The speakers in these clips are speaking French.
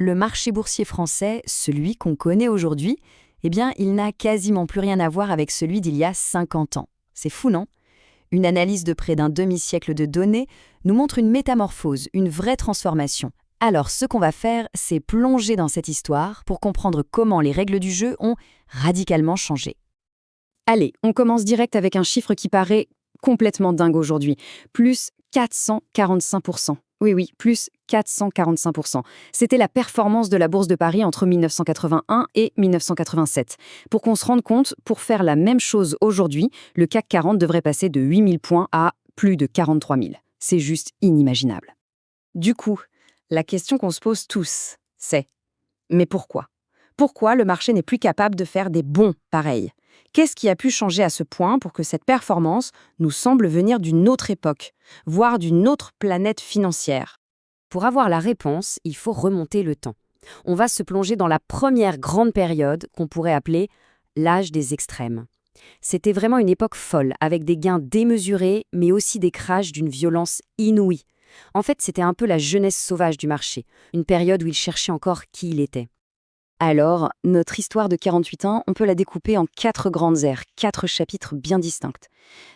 le marché boursier français, celui qu'on connaît aujourd'hui, eh bien, il n'a quasiment plus rien à voir avec celui d'il y a 50 ans. C'est fou, non? Une analyse de près d'un demi-siècle de données nous montre une métamorphose, une vraie transformation. Alors, ce qu'on va faire, c'est plonger dans cette histoire pour comprendre comment les règles du jeu ont radicalement changé. Allez, on commence direct avec un chiffre qui paraît complètement dingue aujourd'hui. Plus 445%. Oui, plus 445%. C'était la performance de la Bourse de Paris entre 1981 et 1987. Pour qu'on se rende compte, pour faire la même chose aujourd'hui, le CAC 40 devrait passer de 8000 points à plus de 43 000. C'est juste inimaginable. Du coup, la question qu'on se pose tous, c'est « mais pourquoi ? Pourquoi le marché n'est plus capable de faire des bons pareils ? Qu'est-ce qui a pu changer à ce point pour que cette performance nous semble venir d'une autre époque, voire d'une autre planète financière ?» Pour avoir la réponse, il faut remonter le temps. On va se plonger dans la première grande période qu'on pourrait appeler l'âge des extrêmes. C'était vraiment une époque folle, avec des gains démesurés, mais aussi des crashs d'une violence inouïe. En fait, c'était un peu la jeunesse sauvage du marché, une période où il cherchait encore qui il était. Alors, notre histoire de 48 ans, on peut la découper en 4 grandes ères, 4 chapitres bien distincts.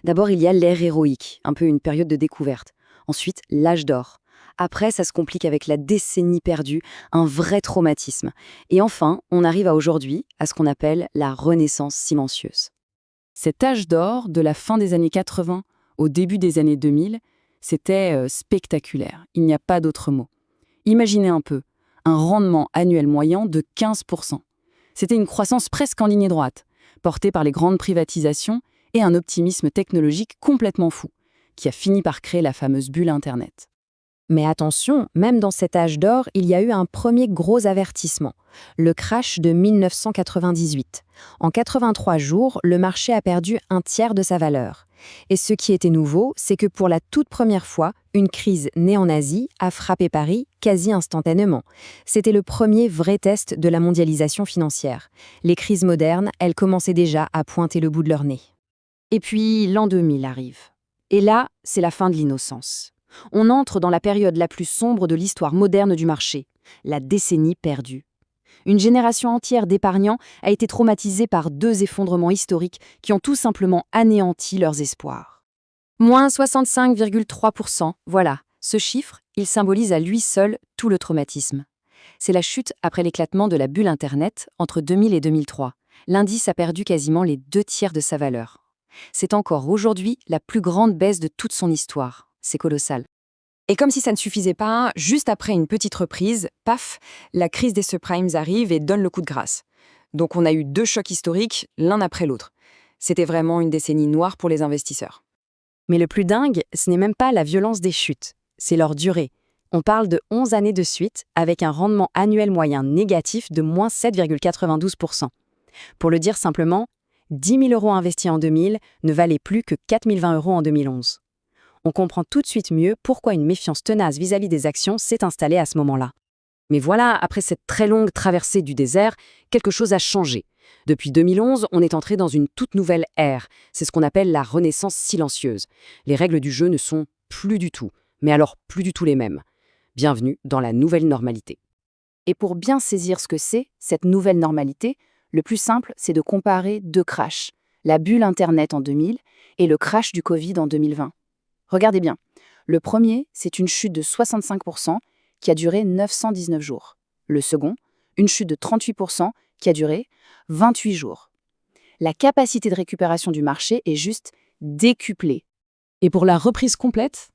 D'abord, il y a l'ère héroïque, un peu une période de découverte. Ensuite, l'âge d'or. Après, ça se complique avec la décennie perdue, un vrai traumatisme. Et enfin, on arrive à aujourd'hui, à ce qu'on appelle la renaissance silencieuse. Cet âge d'or, de la fin des années 80 au début des années 2000, c'était spectaculaire. Il n'y a pas d'autre mot. Imaginez un peu, un rendement annuel moyen de 15%. C'était une croissance presque en ligne droite, portée par les grandes privatisations et un optimisme technologique complètement fou, qui a fini par créer la fameuse bulle Internet. Mais attention, même dans cet âge d'or, il y a eu un premier gros avertissement, le crash de 1998. En 83 jours, le marché a perdu un tiers de sa valeur. Et ce qui était nouveau, c'est que pour la toute première fois, une crise née en Asie a frappé Paris quasi instantanément. C'était le premier vrai test de la mondialisation financière. Les crises modernes, elles commençaient déjà à pointer le bout de leur nez. Et puis, l'an 2000 arrive. Et là, c'est la fin de l'innocence. On entre dans la période la plus sombre de l'histoire moderne du marché, la décennie perdue. Une génération entière d'épargnants a été traumatisée par 2 effondrements historiques qui ont tout simplement anéanti leurs espoirs. Moins 65,3%, voilà, ce chiffre, il symbolise à lui seul tout le traumatisme. C'est la chute après l'éclatement de la bulle Internet entre 2000 et 2003. L'indice a perdu quasiment les 2 tiers de sa valeur. C'est encore aujourd'hui la plus grande baisse de toute son histoire. C'est colossal. Et comme si ça ne suffisait pas, juste après une petite reprise, paf, la crise des subprimes arrive et donne le coup de grâce. Donc on a eu 2 chocs historiques, l'un après l'autre. C'était vraiment une décennie noire pour les investisseurs. Mais le plus dingue, ce n'est même pas la violence des chutes, c'est leur durée. On parle de 11 années de suite, avec un rendement annuel moyen négatif de moins 7,92%. Pour le dire simplement, 10 000 € investis en 2000 ne valaient plus que 4 020 € en 2011. On comprend tout de suite mieux pourquoi une méfiance tenace vis-à-vis des actions s'est installée à ce moment-là. Mais voilà, après cette très longue traversée du désert, quelque chose a changé. Depuis 2011, on est entré dans une toute nouvelle ère. C'est ce qu'on appelle la renaissance silencieuse. Les règles du jeu ne sont plus du tout, mais alors plus du tout les mêmes. Bienvenue dans la nouvelle normalité. Et pour bien saisir ce que c'est, cette nouvelle normalité, le plus simple, c'est de comparer 2 crashs. La bulle Internet en 2000 et le crash du Covid en 2020. Regardez bien, le premier, c'est une chute de 65% qui a duré 919 jours. Le second, une chute de 38% qui a duré 28 jours. La capacité de récupération du marché est juste décuplée. Et pour la reprise complète,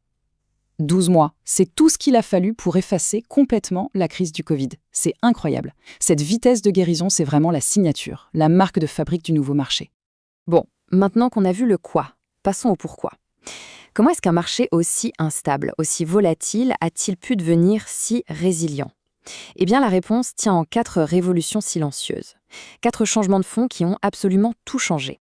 12 mois. C'est tout ce qu'il a fallu pour effacer complètement la crise du Covid. C'est incroyable. Cette vitesse de guérison, c'est vraiment la signature, la marque de fabrique du nouveau marché. Bon, maintenant qu'on a vu le quoi, passons au pourquoi. Comment est-ce qu'un marché aussi instable, aussi volatile, a-t-il pu devenir si résilient ? Eh bien, la réponse tient en 4 révolutions silencieuses. 4 changements de fond qui ont absolument tout changé.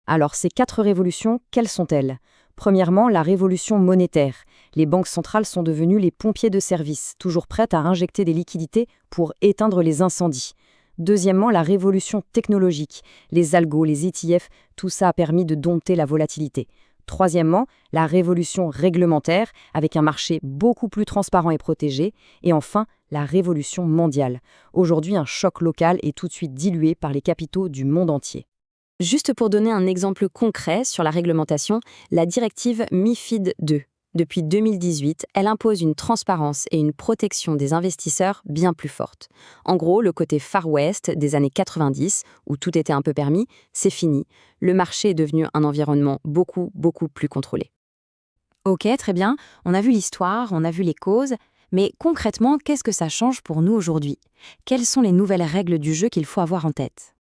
Alors, ces 4 révolutions, quelles sont-elles ? Premièrement, la révolution monétaire. Les banques centrales sont devenues les pompiers de service, toujours prêtes à injecter des liquidités pour éteindre les incendies. Deuxièmement, la révolution technologique. Les algos, les ETF, tout ça a permis de dompter la volatilité. Troisièmement, la révolution réglementaire, avec un marché beaucoup plus transparent et protégé. Et enfin, la révolution mondiale. Aujourd'hui, un choc local est tout de suite dilué par les capitaux du monde entier. Juste pour donner un exemple concret sur la réglementation, la directive MiFID II. Depuis 2018, elle impose une transparence et une protection des investisseurs bien plus fortes. En gros, le côté Far West des années 90, où tout était un peu permis, c'est fini. Le marché est devenu un environnement beaucoup plus contrôlé. Ok, très bien, on a vu l'histoire, on a vu les causes, mais concrètement, qu'est-ce que ça change pour nous aujourd'hui? Quelles sont les nouvelles règles du jeu qu'il faut avoir en tête?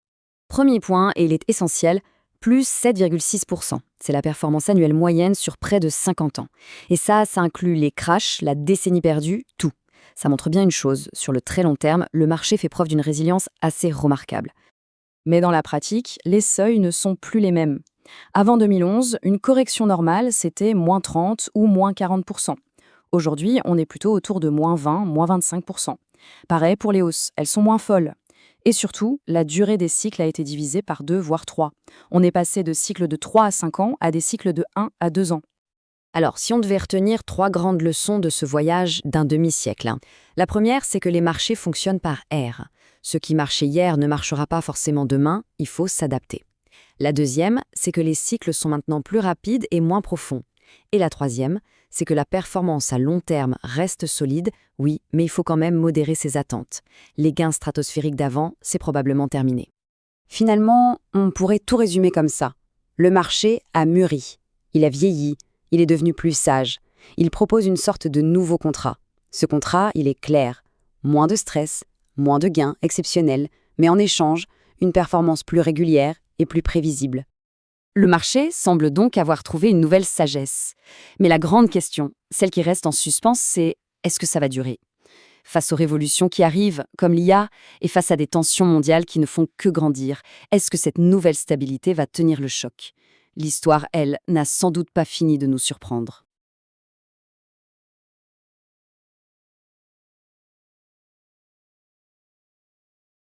Premier point, et il est essentiel, plus 7,6%. C'est la performance annuelle moyenne sur près de 50 ans. Et ça inclut les crashs, la décennie perdue, tout. Ça montre bien une chose, sur le très long terme, le marché fait preuve d'une résilience assez remarquable. Mais dans la pratique, les seuils ne sont plus les mêmes. Avant 2011, une correction normale, c'était moins 30 ou moins 40%. Aujourd'hui, on est plutôt autour de moins 20, moins 25%. Pareil pour les hausses, elles sont moins folles. Et surtout, la durée des cycles a été divisée par 2, voire 3. On est passé de cycles de 3 à 5 ans à des cycles de 1 à 2 ans. Alors, si on devait retenir 3 grandes leçons de ce voyage d'un demi-siècle, la première, c'est que les marchés fonctionnent par ère. Ce qui marchait hier ne marchera pas forcément demain, il faut s'adapter. La deuxième, c'est que les cycles sont maintenant plus rapides et moins profonds. Et la troisième, c'est que la performance à long terme reste solide, oui, mais il faut quand même modérer ses attentes. Les gains stratosphériques d'avant, c'est probablement terminé. Finalement, on pourrait tout résumer comme ça. Le marché a mûri, il a vieilli, il est devenu plus sage. Il propose une sorte de nouveau contrat. Ce contrat, il est clair. Moins de stress, moins de gains exceptionnels, mais en échange, une performance plus régulière et plus prévisible. Le marché semble donc avoir trouvé une nouvelle sagesse. Mais la grande question, celle qui reste en suspens, c'est est-ce que ça va durer? Face aux révolutions qui arrivent, comme l'IA, et face à des tensions mondiales qui ne font que grandir, est-ce que cette nouvelle stabilité va tenir le choc? L'histoire, elle, n'a sans doute pas fini de nous surprendre.